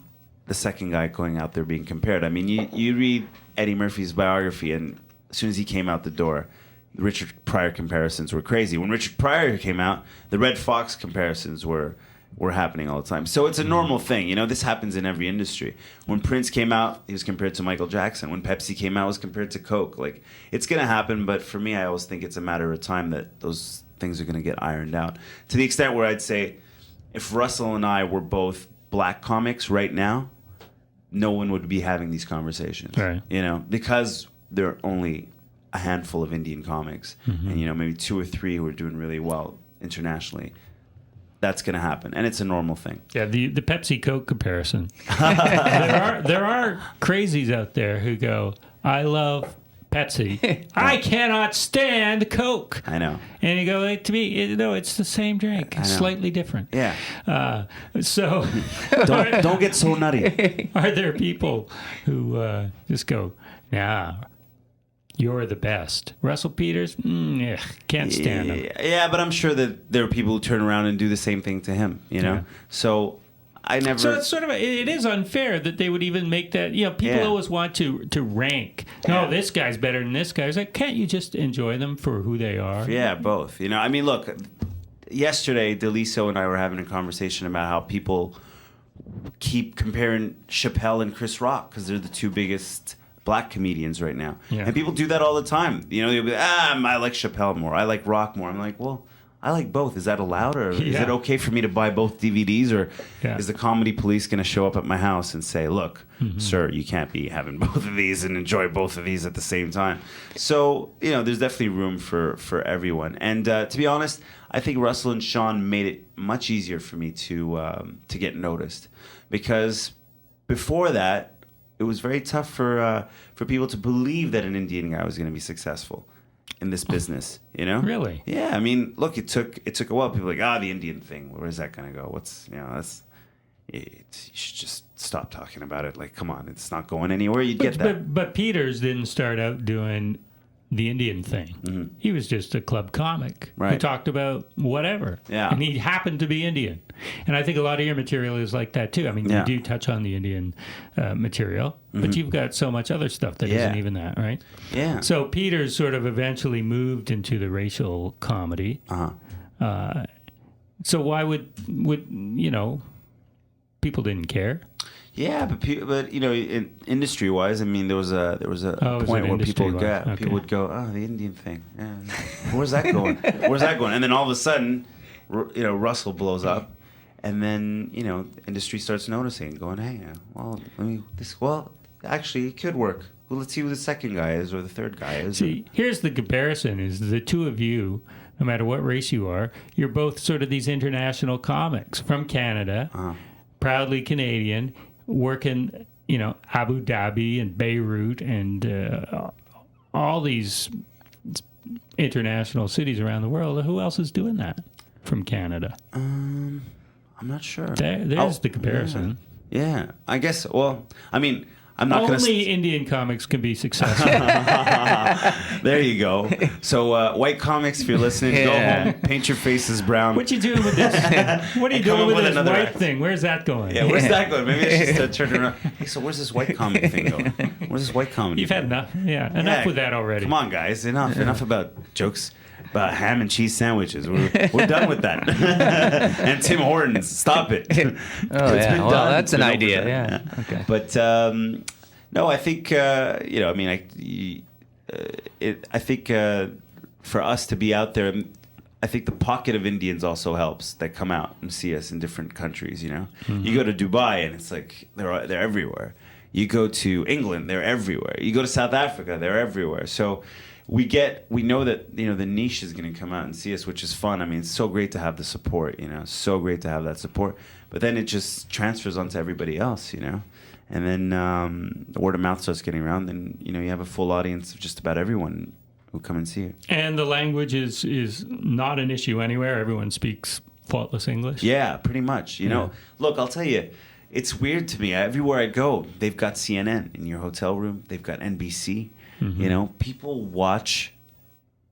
the second guy going out there being compared. I mean, you read Eddie Murphy's biography, and as soon as he came out the door, the Richard Pryor comparisons were crazy. When Richard Pryor came out, the Red Fox comparisons were happening all the time. So it's a normal thing. This happens in every industry. When Prince came out, he was compared to Michael Jackson. When Pepsi came out, it was compared to Coke. Like, it's going to happen, but for me, I always think it's a matter of time that those things are going to get ironed out. To the extent where I'd say, if Russell and I were both black comics right now, no one would be having these conversations. Right. Because there are only a handful of Indian comics, and maybe 2 or 3 who are doing really well internationally. That's going to happen, and it's a normal thing. Yeah, the Pepsi Coke comparison. there are crazies out there who go, I love Pepsi. I cannot stand Coke. I know. And you go, to me, it's the same drink. It's slightly different. Yeah. So don't get so nutty. Are there people who just go, nah, you're the best? Russell Peters? Can't stand him. Yeah, but I'm sure that there are people who turn around and do the same thing to him, Yeah. So I never... So it's sort of it is unfair that they would even make that. People always want to rank. No, this guy's better than this guy. It's like, can't you just enjoy them for who they are? Yeah, both. I mean, look, yesterday, Deliso and I were having a conversation about how people keep comparing Chappelle and Chris Rock because they're the two biggest black comedians right now. Yeah. And people do that all the time. They'll be I like Chappelle more. I like Rock more. I'm like, well, I like both. Is that allowed? Or is it okay for me to buy both DVDs? Or is the comedy police going to show up at my house and say, look, sir, you can't be having both of these and enjoy both of these at the same time? So, there's definitely room for everyone. And to be honest, I think Russell and Sean made it much easier for me to get noticed. Because before that, it was very tough for people to believe that an Indian guy was going to be successful in this business, Really? Yeah, I mean, look, it took a while. People were like, the Indian thing. Where is that going to go? You should just stop talking about it. Like, come on, it's not going anywhere. You'd get that. But Peters didn't start out doing the Indian thing. He was just a club comic who talked about whatever. Yeah. And he happened to be Indian. And I think a lot of your material is like that too. I mean, you do touch on the Indian material, but you've got so much other stuff that isn't even that, right? Yeah. So Peters sort of eventually moved into the racial comedy. So why would people didn't care? Yeah, but industry wise, I mean, there was a point where people would go, the Indian thing. Yeah. Where's that going? And then all of a sudden, Russell blows up, and then industry starts noticing, going, hey, actually, it could work. Well, let's see who the second guy is or the third guy is. See, here's the comparison: is the two of you, no matter what race you are, you're both sort of these international comics from Canada, proudly Canadian. Working, Abu Dhabi and Beirut and all these international cities around the world. Who else is doing that from Canada? I'm not sure. There's the comparison. Yeah, I guess. Well, I mean, I'm not going to. Only Indian comics can be successful. There you go. So, white comics, if you're listening, go home, paint your faces brown. What you doing with this? What are you doing with this another white act. thing? Where's that going? Yeah, where's that going? Maybe I should start turning around. Hey, so where's this white comedy thing going? Where's this white comedy? You've had thing? enough. Yeah, enough with that already. Come on, guys. Enough about jokes about ham and cheese sandwiches. We're done with that. And Tim Hortons, stop it. Oh, yeah. Well, that's an idea. overdone. Yeah. Okay. But no, I think I think for us to be out there, I think the pocket of Indians also helps that come out and see us in different countries. You know, you go to Dubai and it's like they're everywhere. You go to England, they're everywhere. You go to South Africa, they're everywhere. So we know that the niche is going to come out and see us, which is fun. I mean, it's so great to have the support. So great to have that support. But then it just transfers onto everybody else. And then the word of mouth starts getting around, and you have a full audience of just about everyone who come and see it. And the language is not an issue anywhere. Everyone speaks faultless English. Yeah, pretty much. Look, I'll tell you, it's weird to me. Everywhere I go, they've got CNN in your hotel room. They've got NBC. People watch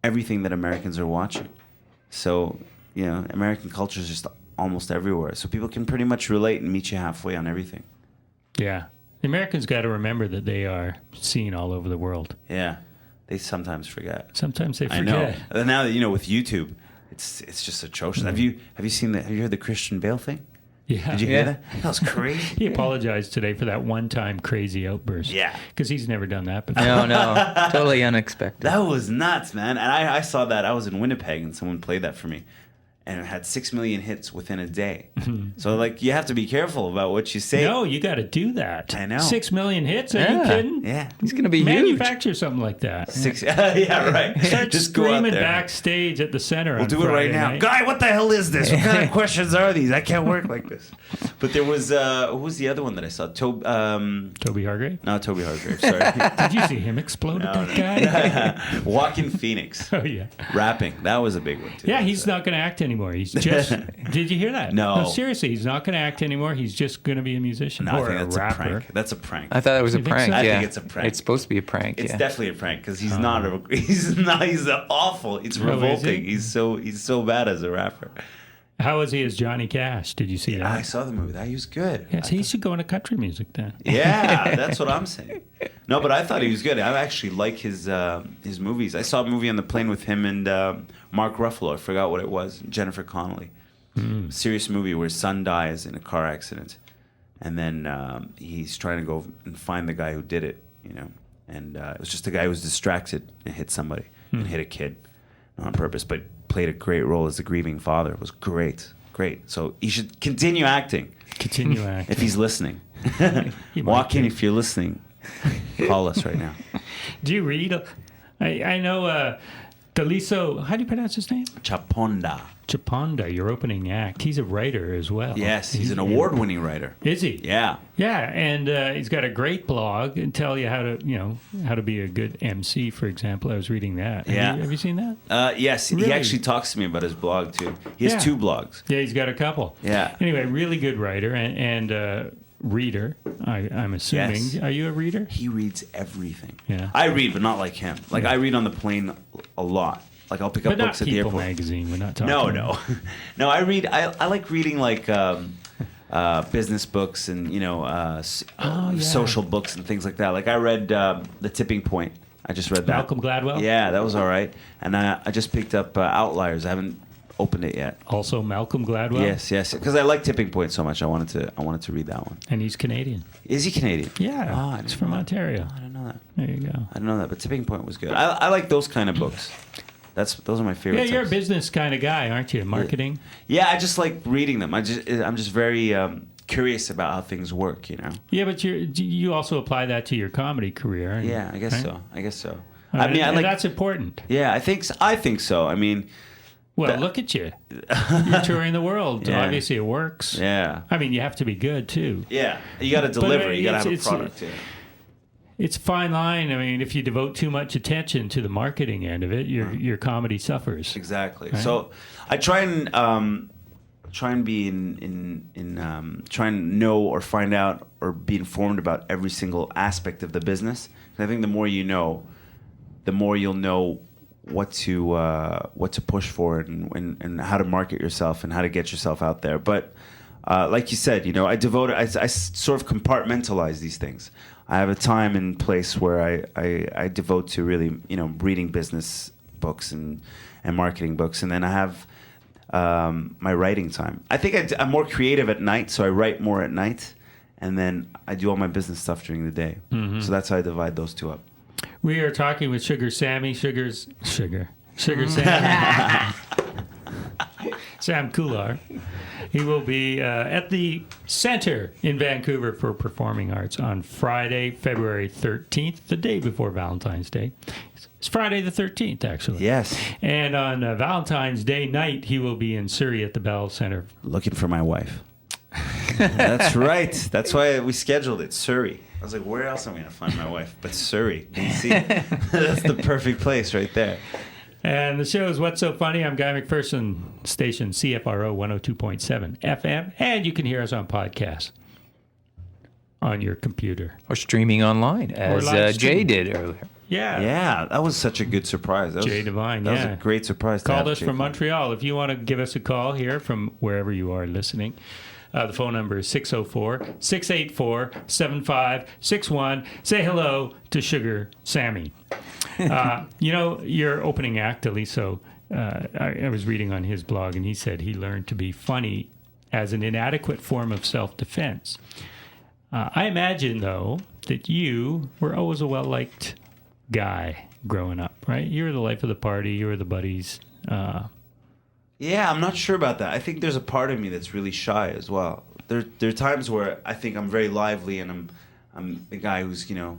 everything that Americans are watching. So, American culture is just almost everywhere. So people can pretty much relate and meet you halfway on everything. Yeah. The Americans got to remember that they are seen all over the world. Yeah. They sometimes forget. Sometimes they forget. I know. And now that with YouTube, it's just atrocious. Have you heard the Christian Bale thing? Yeah. Did you hear that? That was crazy. He apologized today for that one-time crazy outburst. Yeah. Because he's never done that before. No, totally unexpected. That was nuts, man. And I saw that. I was in Winnipeg, and someone played that for me. And it had 6 million hits within a day. So, you have to be careful about what you say. No, you got to do that. I know. 6 million hits? Are you kidding? Yeah. He's going to be huge. Manufacture something like that. Yeah, right. Start Just go out screaming there. backstage at the center. We'll do it right now. Night. Guy, what the hell is this? What kind of questions are these? I can't work like this. But there was, who was the other one that I saw? Toby Hargrave? No, Toby Hargrave, sorry. Did you see him explode at that guy? Walking Phoenix. Oh, yeah. Rapping. That was a big one, too. Yeah, he's not going to act anymore. He's just... Did you hear that? No. Seriously, he's not going to act anymore. He's just going to be a musician No, or I think that's a rapper. a prank. That's a prank. I thought it was a You think prank. so? I Yeah. think it's a prank. It's supposed to be a prank. It's yeah. definitely a prank because he's not. He's awful. It's Oh, is he? revolting. He's so bad as a rapper. How was he as Johnny Cash? Did you see that? I saw the movie. That he was good. Yes, he should go into country music then. Yeah, that's what I'm saying. No, but I thought he was good. I actually like his movies. I saw a movie on the plane with him and Mark Ruffalo. I forgot what it was. Jennifer Connelly. Serious movie where his son dies in a car accident, and then he's trying to go and find the guy who did it. And it was just a guy who was distracted and hit somebody and hit a kid on purpose, but played a great role as the grieving father. It was great. So he should continue acting. Continue acting. If he's listening. He might Walk in be. if you're listening. Call us right now. Do you read? I know Daliso, how do you pronounce his name? Chaponda. Chaponda, your opening act. He's a writer as well. Yes, he's an award-winning writer. Is he? Yeah. Yeah, and he's got a great blog and tell you how to be a good MC, for example. I was reading that. Yeah. Have you seen that? Yes, Really? he actually talks to me about his blog too. He has Yeah. 2 blogs. Yeah, he's got a couple. Yeah. Anyway, really good writer and reader, I'm assuming. Yes. Are you a reader? He reads everything. Yeah. I read, but not like him. Like I read on the plane a lot. Like I'll pick up But not books at the People airport. magazine. We're not talking. No. No, I read. I like reading like business books and social books and things like that. Like I read The Tipping Point. I just read that. Malcolm Gladwell? Yeah, that was all right. And I just picked up Outliers. I haven't opened it yet. Also Malcolm Gladwell? Yes, because I like Tipping Point so much. I wanted to read that one. And he's Canadian. Is he Canadian? Yeah. Oh, I he's didn't from know that. Ontario. I didn't know that. There you go. I didn't know that, but Tipping Point was good. I like those kind of books. Those are my favorite. Yeah, you're a types. business kind of guy, aren't you? Marketing? Yeah, I just like reading them. I'm just very curious about how things work. Yeah, but you also apply that to your comedy career. Yeah, I guess right? so. I guess so. And I like. that's important. Yeah, I think so. I mean, Well, look at you. You're touring the world. Yeah. Obviously, it works. yeah, I mean, you have to be good, too. yeah. You got to deliver. You got to have a it's- product. Yeah. It's a fine line. I mean, if you devote too much attention to the marketing end of it, your comedy suffers. Exactly. Right. So I try and try and be try and know or find out or be informed about every single aspect of the business. I think the more you know, the more you'll know what to push for and how to market yourself and how to get yourself out there. But like you said, I sort of compartmentalize these things. I have a time and place where I devote to really, reading business books and marketing books, and then I have my writing time. I think I'm more creative at night, so I write more at night, and then I do all my business stuff during the day. Mm-hmm. So that's how I divide those two up. We are talking with Sugar Sammy, Sugar Sammy, Sam Kular. He will be at the Center in Vancouver for Performing Arts on Friday, February 13th, the day before Valentine's Day. It's Friday the 13th, actually. Yes. And on Valentine's Day night, he will be in Surrey at the Bell Center. Looking for my wife. That's right. That's why we scheduled it, Surrey. I was like, where else am I going to find my wife but Surrey, BC? That's the perfect place right there. And the show is What's So Funny? I'm Guy McPherson, station CFRO 102.7 FM. And you can hear us on podcast on your computer. Or streaming online, as Jay did earlier. Yeah. Yeah, that was such a good surprise. Jay Devine, That was a great surprise. Called us from Montreal. If you want to give us a call here from wherever you are listening, the phone number is 604-684-7561. Say hello to Sugar Sammy. Your opening act, Aliso, I was reading on his blog, and he said he learned to be funny as an inadequate form of self-defense. I imagine, though, that you were always a well-liked guy growing up, right? You were the life of the party. You were the buddies. Yeah, I'm not sure about that. I think there's a part of me that's really shy as well. There are times where I think I'm very lively and I'm the guy who's the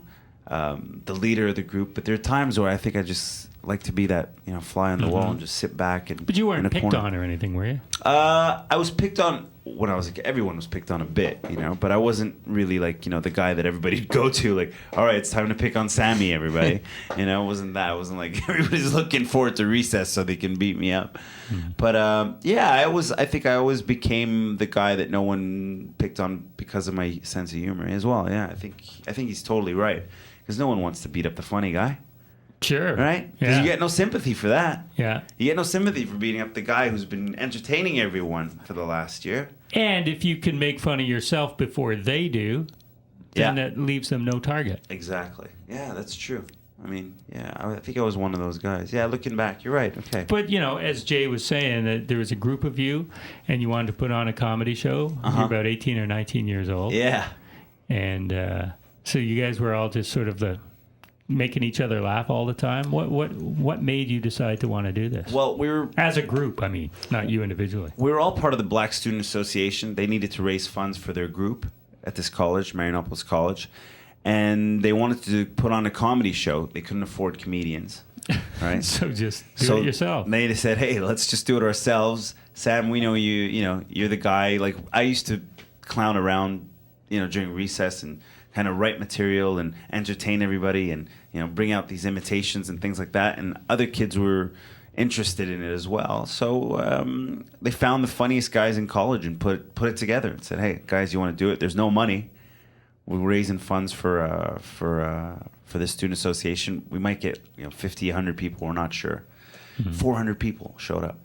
leader of the group. But there are times where I think I just like to be that fly on the wall and just sit back and. But you weren't picked on or anything, were you? I was picked on when I was like, everyone was picked on a bit, but I wasn't really like the guy that everybody'd go to like, all right, it's time to pick on Sammy, everybody. It wasn't that. It wasn't like everybody's looking forward to recess so they can beat me up. Mm-hmm. But I think I always became the guy that no one picked on because of my sense of humor as well. Yeah, I think he's totally right, because no one wants to beat up the funny guy. Sure. Right? Because you get no sympathy for that. Yeah. You get no sympathy for beating up the guy who's been entertaining everyone for the last year. And if you can make fun of yourself before they do, then that leaves them no target. Exactly. Yeah, that's true. I mean, I think I was one of those guys. Yeah, looking back, you're right. Okay. But, as Jay was saying, that there was a group of you and you wanted to put on a comedy show. You're about 18 or 19 years old. Yeah. And so you guys were all just sort of making each other laugh all the time. What made you decide to want to do this? Well, we were as a group. I mean, not you individually. We were all part of the Black Student Association. They needed to raise funds for their group at this college, Marianopolis College, and they wanted to put on a comedy show. They couldn't afford comedians, right? So just do it yourself. They said, "Hey, let's just do it ourselves." Sam, we know you. You're the guy. Like I used to clown around, during recess and kind of write material and entertain everybody and bring out these imitations and things like that, and other kids were interested in it as well. So they found the funniest guys in college and put it together and said, "Hey guys, you want to do it? There's no money. We're raising funds for this student association. We might get 50, 100 people. We're not sure." 400 people showed up,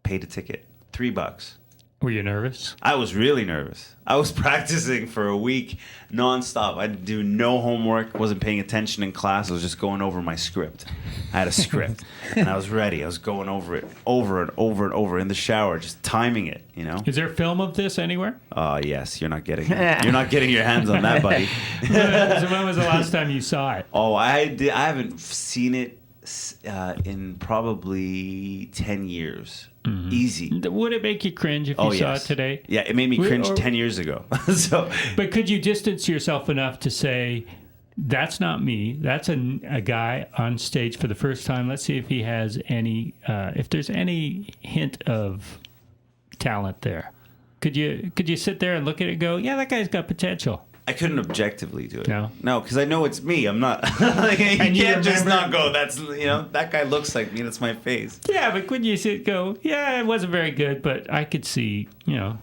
paid a ticket, $3. Were you nervous? I was really nervous. I was practicing for a week nonstop. I did do no homework, wasn't paying attention in class. I was just going over my script. I had a script, and I was ready. I was going over it over and over and over in the shower, just timing it, Is there film of this anywhere? Yes. You're not getting your hands on that, buddy. So when was the last time you saw it? Oh, I haven't seen it in probably 10 years. Mm-hmm. Easy. Would it make you cringe if you saw it today? Yeah, it made me cringe 10 years ago. But could you distance yourself enough to say, that's not me, that's a guy on stage for the first time, let's see if he has any, if there's any hint of talent there. Could you sit there and look at it and go, yeah, that guy's got potential? I couldn't objectively do it. No, because I know it's me. I'm not. Like, you can't just remember- not go. That's that guy looks like me. That's my face. Yeah, but when you go, it wasn't very good, but I could see, Yeah.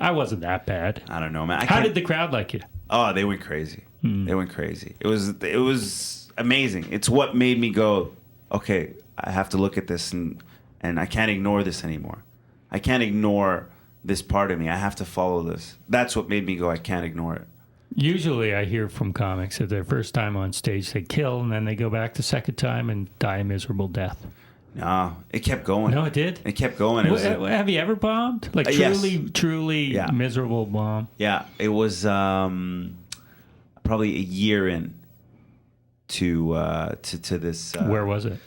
I wasn't that bad. I don't know, man. How did the crowd like you? Oh, they went crazy. They went crazy. It was amazing. It's what made me go, okay, I have to look at this and I can't ignore this anymore. I can't ignore this part of me. I have to follow this. That's what made me go, I can't ignore it. Usually I hear from comics that their first time on stage they kill and then they go back the second time and die a miserable death. No, it kept going. No, it did? It kept going. It was have you ever bombed? Like truly miserable bomb? Yeah, it was probably a year in to this. Where was it?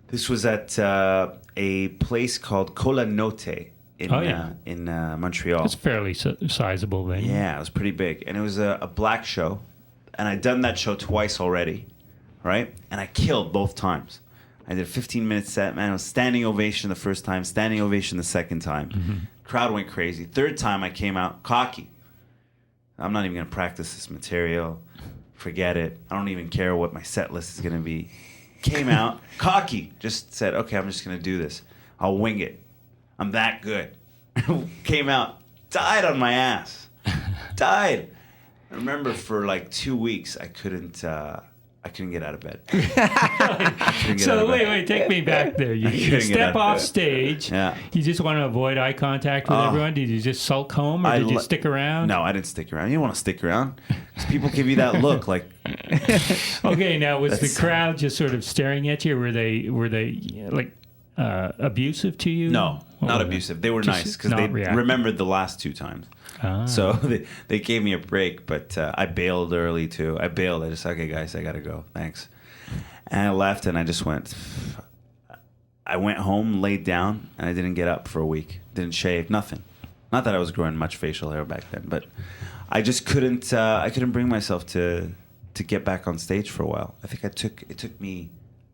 This was at a place called Kola Note in Montreal. It's fairly sizable then. Yeah, it was pretty big. And it was a black show. And I'd done that show twice already, right? And I killed both times. I did a 15-minute set, man. It was standing ovation the first time, standing ovation the second time. Mm-hmm. Crowd went crazy. Third time I came out cocky. I'm not even going to practice this material. Forget it. I don't even care what my set list is going to be. Came out cocky. Just said, okay, I'm just going to do this. I'll wing it. I'm that good. Came out, died on my ass. Died. I remember for like 2 weeks I couldn't get out of bed. So wait, take me back there. You step off stage. Yeah. You just want to avoid eye contact with everyone. Did you just sulk home, or did you stick around? No, I didn't stick around. You don't want to stick around because people give you that look like. Okay, now was the crowd just sort of staring at you? Were they like abusive to you? No, not abusive. They were nice because they remembered the last 2 times. So they gave me a break, but I bailed early too. I just, okay, guys, I got to go. Thanks. And I left and I just went. I went home, laid down, and I didn't get up for a week. Didn't shave, nothing. Not that I was growing much facial hair back then, but I just couldn't. I couldn't bring myself to get back on stage for a while. I think it took me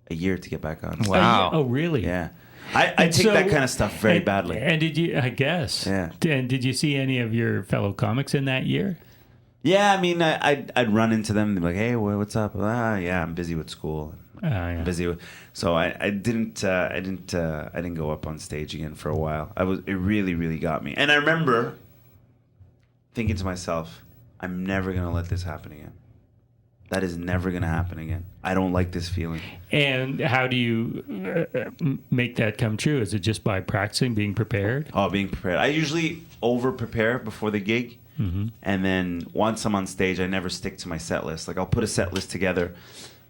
a year to get back on. Wow. Oh, really? Yeah. I take that kind of stuff very badly. And did you, I guess. Yeah. And did you see any of your fellow comics in that year? Yeah, I mean, I'd run into them. They'd be like, "Hey, what's up?" Yeah, I'm busy with school. Yeah. Busy with. So I didn't go up on stage again for a while. It really, really got me. And I remember thinking to myself, "I'm never gonna let this happen again. That is never gonna happen again. I don't like this feeling." And how do you make that come true? Is it just by practicing, being prepared? Oh, being prepared. I usually over-prepare before the gig. Mm-hmm. And then once I'm on stage, I never stick to my set list. Like, I'll put a set list together,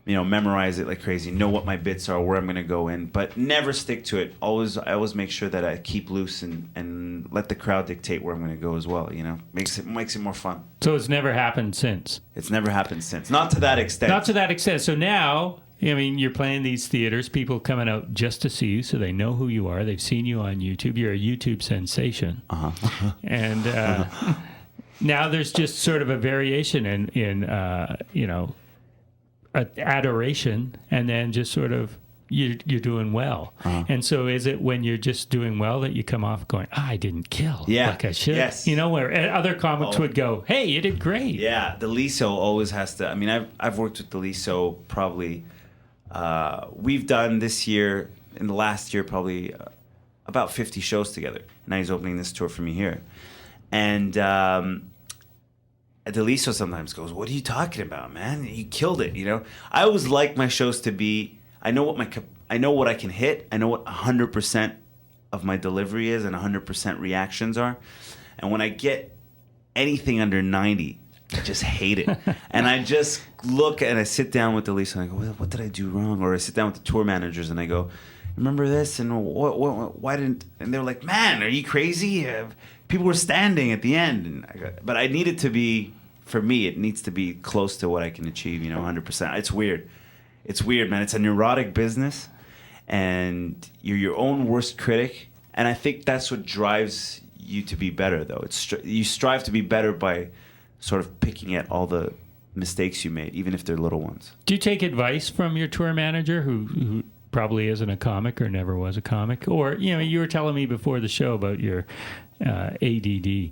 memorize it like crazy, know what my bits are, where I'm going to go in, but never stick to it. I always make sure that I keep loose and let the crowd dictate where I'm going to go as well, Makes it more fun. So it's never happened since? It's never happened since. Not to that extent. Not to that extent. So now, you're playing these theaters, people coming out just to see you, so they know who you are. They've seen you on YouTube. You're a YouTube sensation. Uh-huh. And now there's just sort of a variation in adoration, and then just sort of you're doing well. Uh-huh. And so is it when you're just doing well that you come off going, I didn't kill like I should? Yes. Where other comics would go, hey, you did great. Yeah, Deliso always has to. I mean, I've worked with Deliso probably. We've done this year, in the last year, about 50 shows together. Now he's opening this tour for me here. And Deliso sometimes goes, "What are you talking about, man? You killed it." I always like my shows to be. I know what I can hit. I know what 100% of my delivery is and 100% reactions are. And when I get anything under 90, I just hate it. And I just look and I sit down with Deliso and I go, "What did I do wrong?" Or I sit down with the tour managers and I go, "Remember this? And why didn't?" And they're like, "Man, are you crazy? People were standing at the end." And but I need it to be, for me, it needs to be close to what I can achieve, 100%. It's weird. It's weird, man. It's a neurotic business, and you're your own worst critic. And I think that's what drives you to be better, though. You strive to be better by sort of picking at all the mistakes you made, even if they're little ones. Do you take advice from your tour manager who probably isn't a comic or never was a comic? Or, you were telling me before the show about your ADD.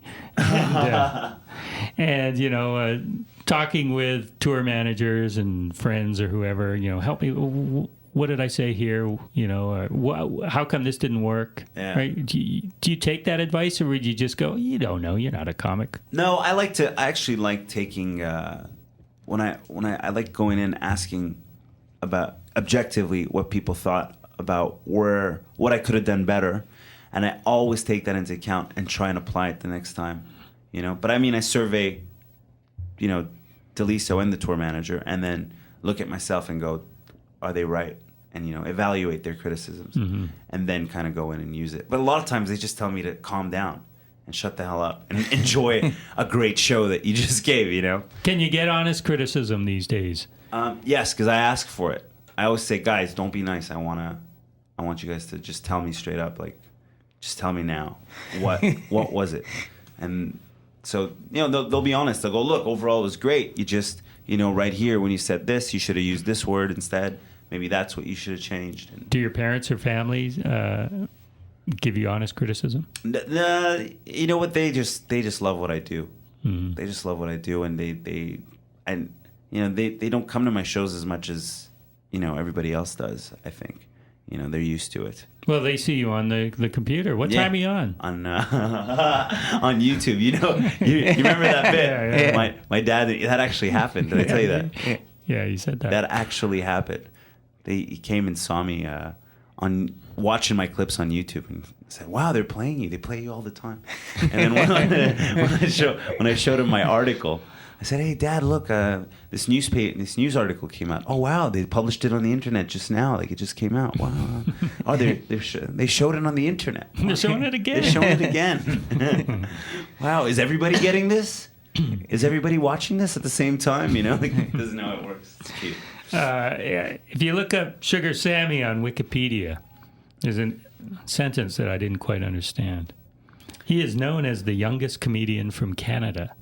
and talking with tour managers and friends or whoever, help me. What did I say here? How come this didn't work? Yeah. Right? Do you take that advice, or would you just go, you don't know, you're not a comic? No, I actually like taking when I like going in asking about objectively what people thought about what I could have done better, and I always take that into account and try and apply it the next time. But I mean, I survey, Deliso and the tour manager, and then look at myself and go, are they right? And evaluate their criticisms, and then kind of go in and use it. But a lot of times they just tell me to calm down and shut the hell up and enjoy a great show that you just gave. Can you get honest criticism these days? Yes, because I ask for it. I always say, guys, don't be nice. I want you guys to just tell me straight up, like, just tell me now what was it? And so they'll be honest. They'll go, look, overall it was great. You just right here when you said this, you should have used this word instead. Maybe that's what you should have changed. And do your parents or family give you honest criticism? You know what? They just love what I do. Mm-hmm. They just love what I do, and they don't come to my shows as much as everybody else does. I think they're used to it. Well, they see you on the computer. What time are you on? On YouTube. You remember that bit? Yeah. My dad. That actually happened. Did I tell you that? Yeah, you said that. That actually happened. He came and saw me on watching my clips on YouTube and said, "Wow, they're playing you. They play you all the time." And then when I showed him my article, I said, "Hey, Dad, look, this news article came out. Oh, wow, they published it on the internet just now. Like it just came out. Wow. Oh, they showed it on the internet. They're showing it again. They're showing it again. Wow, is everybody getting this? Is everybody watching this at the same time? Like, this is how it works. It's cute." If you look up Sugar Sammy on Wikipedia, there's a sentence that I didn't quite understand. He is known as the youngest comedian from Canada.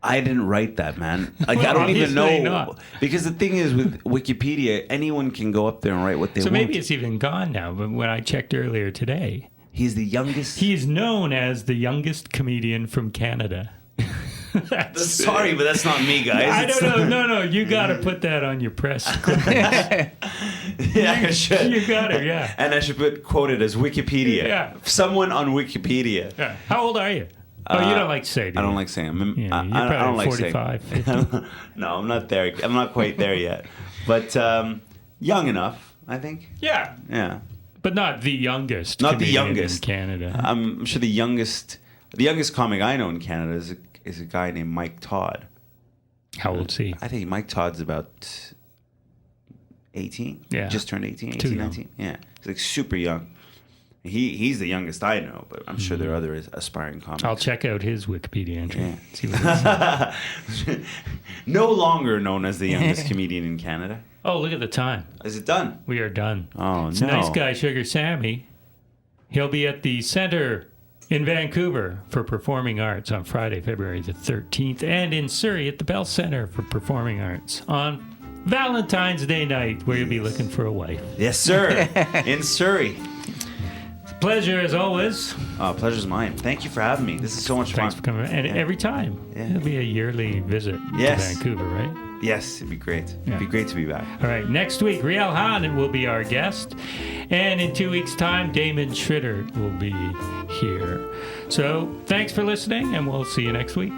I didn't write that, man. Like, Well, I don't even know. not. Because the thing is, with Wikipedia, anyone can go up there and write what they want. So maybe it's even gone now, but when I checked earlier today, He's the youngest. he is known as the youngest comedian from Canada. Sorry, but that's not me, guys. I don't know. No, you got to put that on your press. Yeah, I should. You got it, yeah. And I should put quoted as Wikipedia. Yeah. Someone on Wikipedia. Yeah. How old are you? Oh, you don't like to say, do I don't you? like saying. Yeah, I you're don't probably like 45, saying. 50. No, I'm not there. I'm not quite there yet. But young enough, I think. Yeah. Yeah. But not the youngest. Not the comedian youngest. in Canada. I'm sure the youngest comic I know in Canada is a guy named Mike Todd. How old is he? I think Mike Todd's about 18. Yeah. Just turned 18, Too 18, young. 19. Yeah. He's like super young. He's the youngest I know, but I'm sure there are other aspiring comics. I'll check out his Wikipedia entry. Yeah. See what it says. No longer known as the youngest comedian in Canada. Oh, look at the time. Is it done? We are done. Oh, It's no. a nice guy, Sugar Sammy. He'll be at the Center in Vancouver for Performing Arts on Friday, February the 13th, and in Surrey at the Bell Center for Performing Arts on Valentine's Day night, where you'll be looking for a wife. Yes, sir. In Surrey. Pleasure as always. Oh, pleasure's mine. Thank you for having me. This is so much Thanks fun. for coming. And Yeah. every time, Yeah. it'll be a yearly visit Yes. to Vancouver, right? Yes, it'd be great. Yeah. It'd be great to be back. All right, next week, Riel Hahn will be our guest. And in 2 weeks' time, Damon Schritter will be here. So thanks for listening, and we'll see you next week.